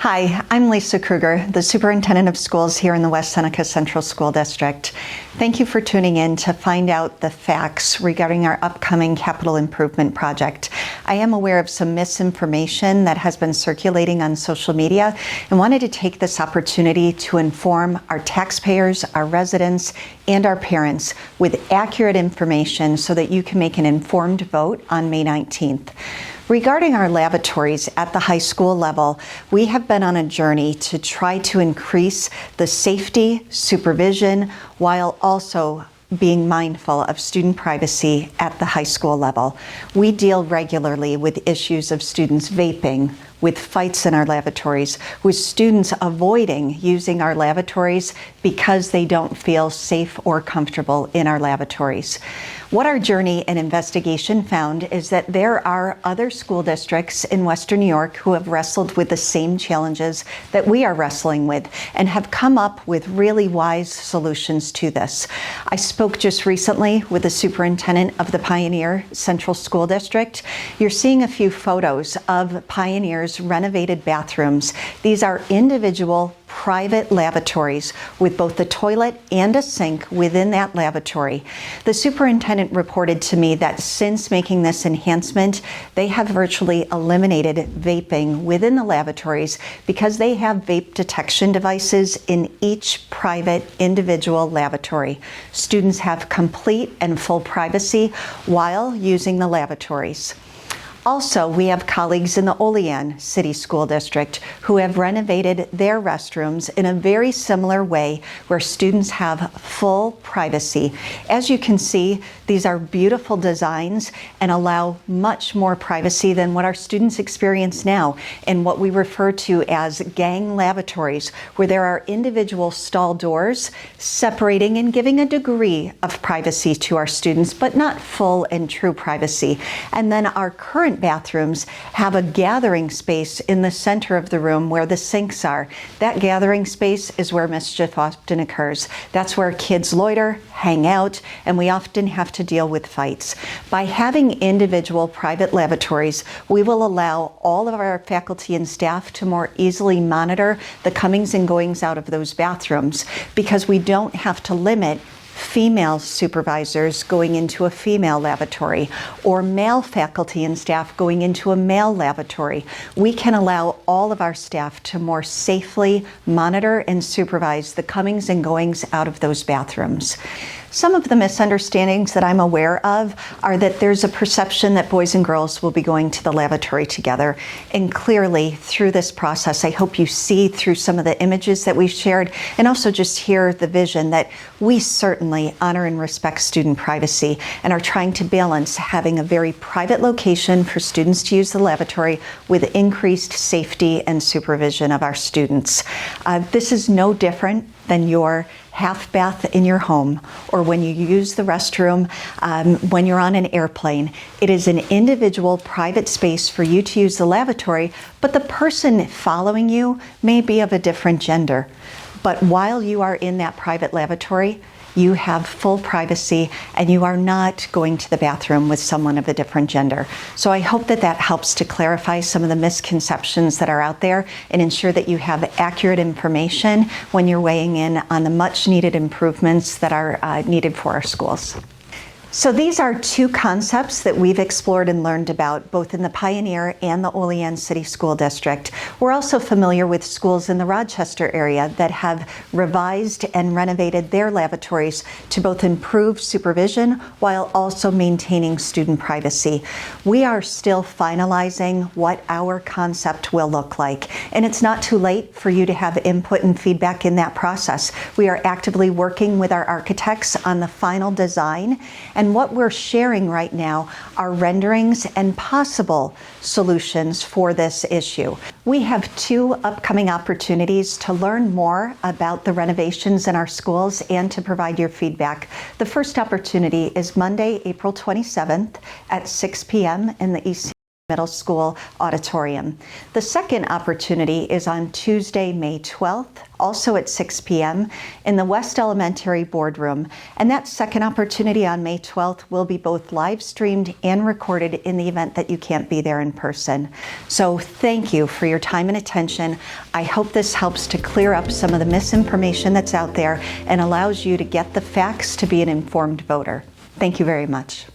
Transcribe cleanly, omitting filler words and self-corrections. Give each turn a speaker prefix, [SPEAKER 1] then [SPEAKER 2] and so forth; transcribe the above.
[SPEAKER 1] Hi, I'm Lisa Krueger, the Superintendent of Schools here in the West Seneca Central School District. Thank you for tuning in to find out the facts regarding our upcoming capital improvement project. I am aware of some misinformation that has been circulating on social media and wanted to take this opportunity to inform our taxpayers, our residents, and our parents with accurate information so that you can make an informed vote on May 19th. Regarding our lavatories at the high school level, we have been on a journey to try to increase the safety, supervision, while also being mindful of student privacy at the high school level. We deal regularly with issues of students vaping, with fights in our lavatories, with students avoiding using our lavatories because they don't feel safe or comfortable in our lavatories. What our journey and investigation found is that there are other school districts in Western New York who have wrestled with the same challenges that we are wrestling with and have come up with really wise solutions to this. I spoke just recently with the superintendent of the Pioneer Central School District. You're seeing a few photos of Pioneer's renovated bathrooms. These are individual private lavatories with both the toilet and a sink within that lavatory. The superintendent reported to me that since making this enhancement, they have virtually eliminated vaping within the lavatories because they have vape detection devices in each private individual lavatory. Students have complete and full privacy while using the lavatories. Also, we have colleagues in the Olean City School District who have renovated their restrooms in a very similar way where students have full privacy. As you can see, these are beautiful designs and allow much more privacy than what our students experience now in what we refer to as gang lavatories, where there are individual stall doors separating and giving a degree of privacy to our students, but not full and true privacy. And then our current bathrooms have a gathering space in the center of the room where the sinks are. That gathering space is where mischief often occurs. That's where kids loiter, hang out, and we often have to deal with fights. By having individual private lavatories, we will allow all of our faculty and staff to more easily monitor the comings and goings out of those bathrooms because we don't have to limit female supervisors going into a female lavatory or male faculty and staff going into a male lavatory. We can allow all of our staff to more safely monitor and supervise the comings and goings out of those bathrooms. Some of the misunderstandings that I'm aware of are that there's a perception that boys and girls will be going to the lavatory together. And clearly, through this process, I hope you see through some of the images that we've shared and also just hear the vision that we certainly honor and respect student privacy and are trying to balance having a very private location for students to use the lavatory with increased safety and supervision of our students. This is no different than your half bath in your home or when you use the restroom when you're on an airplane. It is an individual private space for you to use the lavatory, but the person following you may be of a different gender. But while you are in that private lavatory, you have full privacy and you are not going to the bathroom with someone of a different gender. So I hope that that helps to clarify some of the misconceptions that are out there and ensure that you have accurate information when you're weighing in on the much needed improvements that are needed for our schools. So these are two concepts that we've explored and learned about both in the Pioneer and the Olean City School District. We're also familiar with schools in the Rochester area that have revised and renovated their lavatories to both improve supervision while also maintaining student privacy. We are still finalizing what our concept will look like, and it's not too late for you to have input and feedback in that process. We are actively working with our architects on the final design, and what we're sharing right now are renderings and possible solutions for this issue. We have two upcoming opportunities to learn more about the renovations in our schools and to provide your feedback. The first opportunity is Monday, April 27th at 6 p.m. in the East Middle School auditorium. The second opportunity is on Tuesday, May 12th, also at 6 p.m. in the West Elementary boardroom. And that second opportunity on May 12th will be both live streamed and recorded in the event that you can't be there in person. So thank you for your time and attention. I hope this helps to clear up some of the misinformation that's out there and allows you to get the facts to be an informed voter. Thank you very much.